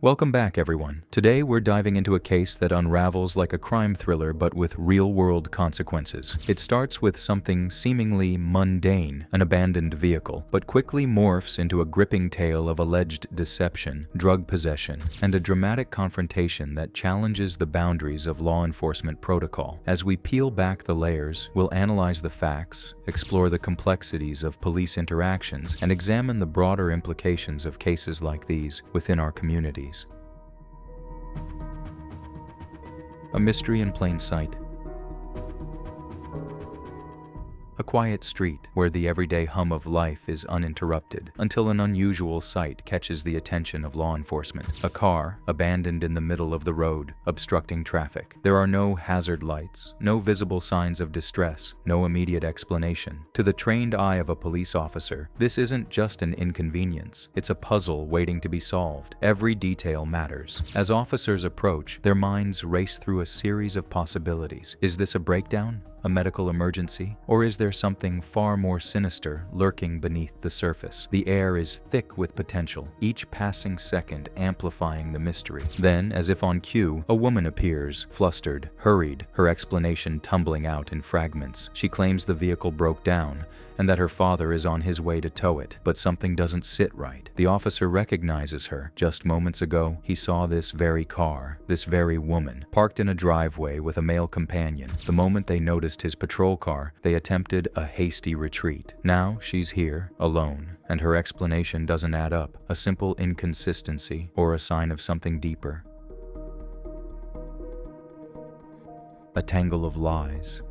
Welcome back, everyone. Today we're diving into a case that unravels like a crime thriller but with real-world consequences. It starts with something seemingly mundane, an abandoned vehicle, but quickly morphs into a gripping tale of alleged deception, drug possession, and a dramatic confrontation that challenges the boundaries of law enforcement protocol. As we peel back the layers, we'll analyze the facts, explore the complexities of police interactions, and examine the broader implications of cases like these within our communities. A mystery in plain sight. A quiet street where the everyday hum of life is uninterrupted until an unusual sight catches the attention of law enforcement. A car abandoned in the middle of the road, obstructing traffic. There are no hazard lights, no visible signs of distress, no immediate explanation. To the trained eye of a police officer, this isn't just an inconvenience, it's a puzzle waiting to be solved. Every detail matters. As officers approach, their minds race through a series of possibilities. Is this a breakdown? A medical emergency? Or is there something far more sinister lurking beneath the surface? The air is thick with potential, each passing second amplifying the mystery. Then, as if on cue, a woman appears, flustered, hurried, her explanation tumbling out in fragments. She claims the vehicle broke down, and that her father is on his way to tow it, but something doesn't sit right. The officer recognizes her. Just moments ago, he saw this very car, this very woman, parked in a driveway with a male companion. The moment they noticed his patrol car, they attempted a hasty retreat. Now she's here, alone, and her explanation doesn't add up. A simple inconsistency or a sign of something deeper. A tangle of lies.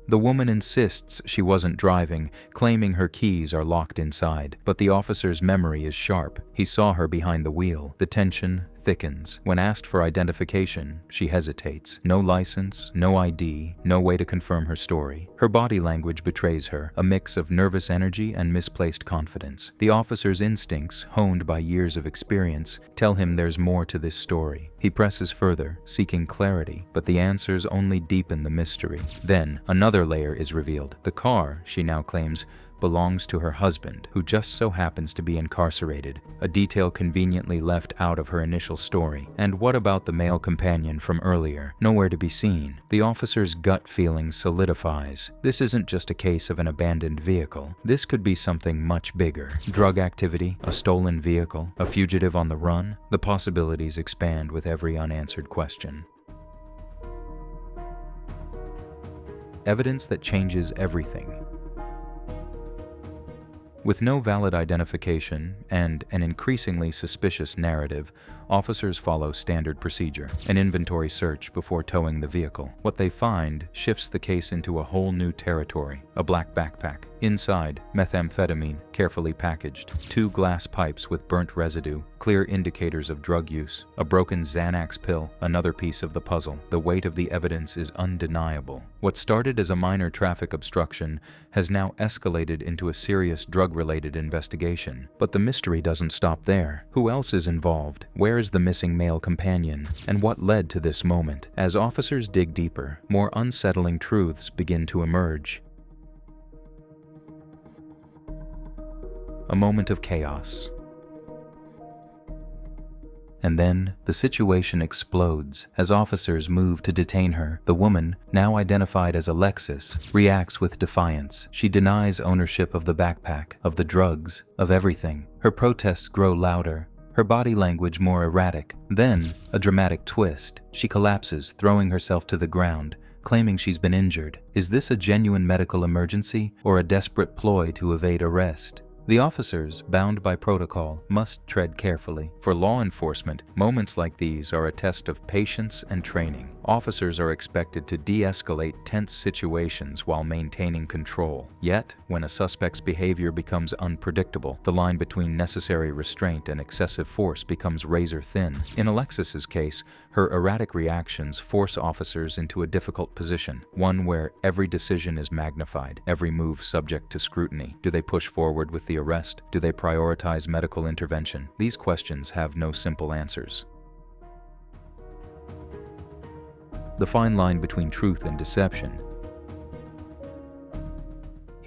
The woman insists she wasn't driving, claiming her keys are locked inside. But the officer's memory is sharp. He saw her behind the wheel. The tension thickens. When asked for identification, she hesitates. No license, no ID, no way to confirm her story. Her body language betrays her, a mix of nervous energy and misplaced confidence. The officer's instincts, honed by years of experience, tell him there's more to this story. He presses further, seeking clarity, but the answers only deepen the mystery. Then, another layer is revealed. The car, she now claims, belongs to her husband, who just so happens to be incarcerated, a detail conveniently left out of her initial story. And what about the male companion from earlier? Nowhere to be seen. The officer's gut feeling solidifies. This isn't just a case of an abandoned vehicle. This could be something much bigger. Drug activity, a stolen vehicle, a fugitive on the run. The possibilities expand with every unanswered question. Evidence that changes everything. With no valid identification and an increasingly suspicious narrative, officers follow standard procedure, an inventory search before towing the vehicle. What they find shifts the case into a whole new territory: a black backpack. Inside, methamphetamine, carefully packaged, 2 glass pipes with burnt residue, clear indicators of drug use, a broken Xanax pill, another piece of the puzzle. The weight of the evidence is undeniable. What started as a minor traffic obstruction has now escalated into a serious drug-related investigation. But the mystery doesn't stop there. Who else is involved? Where is the missing male companion? And what led to this moment? As officers dig deeper, more unsettling truths begin to emerge. A moment of chaos. And then, the situation explodes as officers move to detain her. The woman, now identified as Alexis, reacts with defiance. She denies ownership of the backpack, of the drugs, of everything. Her protests grow louder, her body language more erratic. Then, a dramatic twist. She collapses, throwing herself to the ground, claiming she's been injured. Is this a genuine medical emergency or a desperate ploy to evade arrest? The officers, bound by protocol, must tread carefully. For law enforcement, moments like these are a test of patience and training. Officers are expected to de-escalate tense situations while maintaining control. Yet, when a suspect's behavior becomes unpredictable, the line between necessary restraint and excessive force becomes razor thin. In Alexis's case, her erratic reactions force officers into a difficult position, one where every decision is magnified, every move subject to scrutiny. Do they push forward with the arrest? Do they prioritize medical intervention? These questions have no simple answers. The fine line between truth and deception.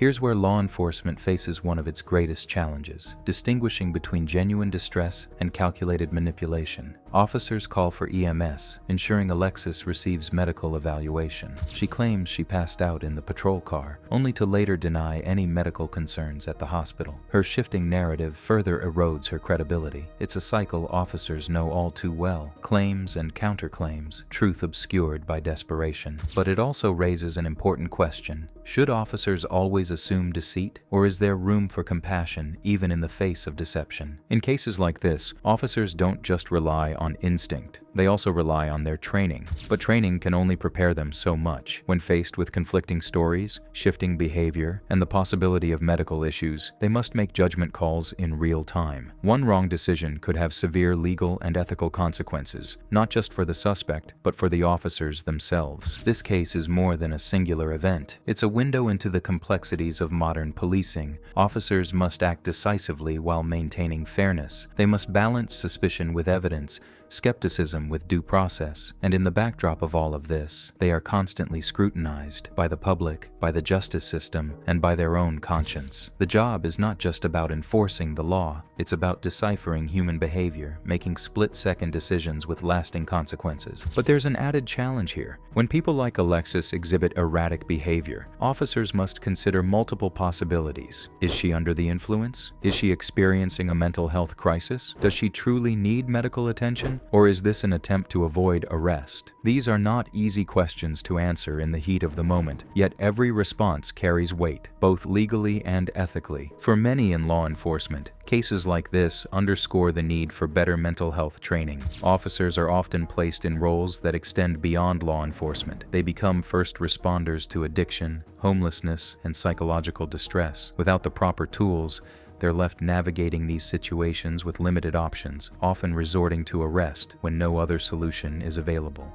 Here's where law enforcement faces one of its greatest challenges: distinguishing between genuine distress and calculated manipulation. Officers call for EMS, ensuring Alexis receives medical evaluation. She claims she passed out in the patrol car, only to later deny any medical concerns at the hospital. Her shifting narrative further erodes her credibility. It's a cycle officers know all too well: claims and counterclaims, truth obscured by desperation. But it also raises an important question: should officers always assume deceit, or is there room for compassion even in the face of deception? In cases like this, officers don't just rely on instinct, they also rely on their training. But training can only prepare them so much. When faced with conflicting stories, shifting behavior, and the possibility of medical issues, they must make judgment calls in real time. One wrong decision could have severe legal and ethical consequences, not just for the suspect, but for the officers themselves. This case is more than a singular event. It's a window into the complexities of modern policing. Officers must act decisively while maintaining fairness. They must balance suspicion with evidence, skepticism with due process, and in the backdrop of all of this, they are constantly scrutinized by the public, by the justice system, and by their own conscience. The job is not just about enforcing the law, it's about deciphering human behavior, making split-second decisions with lasting consequences. But there's an added challenge here. When people like Alexis exhibit erratic behavior, officers must consider multiple possibilities. Is she under the influence? Is she experiencing a mental health crisis? Does she truly need medical attention? Or is this an attempt to avoid arrest? These are not easy questions to answer in the heat of the moment, yet every response carries weight, both legally and ethically. For many in law enforcement, cases like this underscore the need for better mental health training. Officers are often placed in roles that extend beyond law enforcement. They become first responders to addiction, homelessness, and psychological distress. Without the proper tools, they're left navigating these situations with limited options, often resorting to arrest when no other solution is available.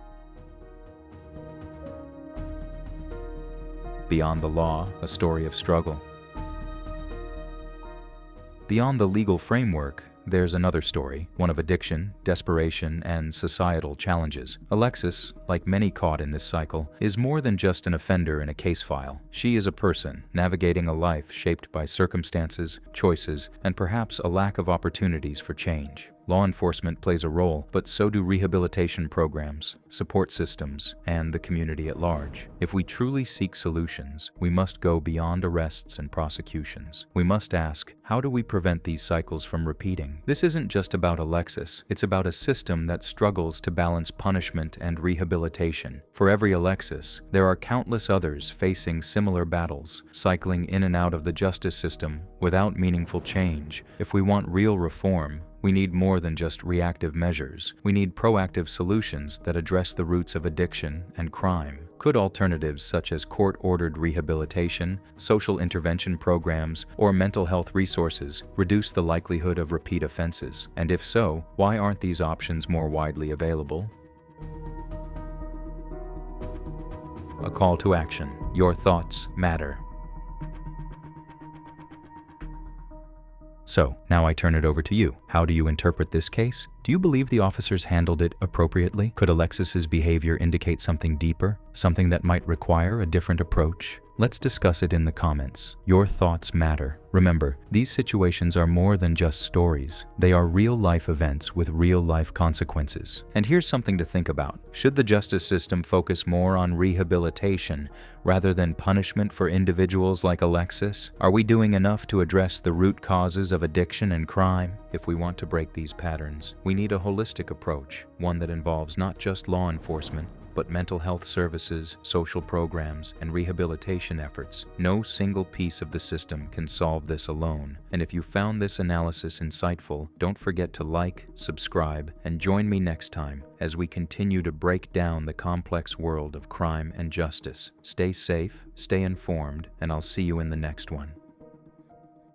Beyond the law, a story of struggle. Beyond the legal framework, there's another story, one of addiction, desperation, and societal challenges. Alexis, like many caught in this cycle, is more than just an offender in a case file. She is a person, navigating a life shaped by circumstances, choices, and perhaps a lack of opportunities for change. Law enforcement plays a role, but so do rehabilitation programs, support systems, and the community at large. If we truly seek solutions, we must go beyond arrests and prosecutions. We must ask, how do we prevent these cycles from repeating? This isn't just about Alexis, it's about a system that struggles to balance punishment and rehabilitation. For every Alexis, there are countless others facing similar battles, cycling in and out of the justice system without meaningful change. If we want real reform, we need more than just reactive measures. We need proactive solutions that address the roots of addiction and crime. Could alternatives such as court-ordered rehabilitation, social intervention programs, or mental health resources reduce the likelihood of repeat offenses? And if so, why aren't these options more widely available? A call to action. Your thoughts matter. So, now I turn it over to you. How do you interpret this case? Do you believe the officers handled it appropriately? Could Alexis's behavior indicate something deeper? Something that might require a different approach? Let's discuss it in the comments. Your thoughts matter. Remember, these situations are more than just stories. They are real-life events with real-life consequences. And here's something to think about. Should the justice system focus more on rehabilitation rather than punishment for individuals like Alexis? Are we doing enough to address the root causes of addiction and crime? If we want to break these patterns, we need a holistic approach, one that involves not just law enforcement, but mental health services, social programs, and rehabilitation efforts. No single piece of the system can solve this alone. And if you found this analysis insightful, don't forget to like, subscribe, and join me next time as we continue to break down the complex world of crime and justice. Stay safe, stay informed, and I'll see you in the next one.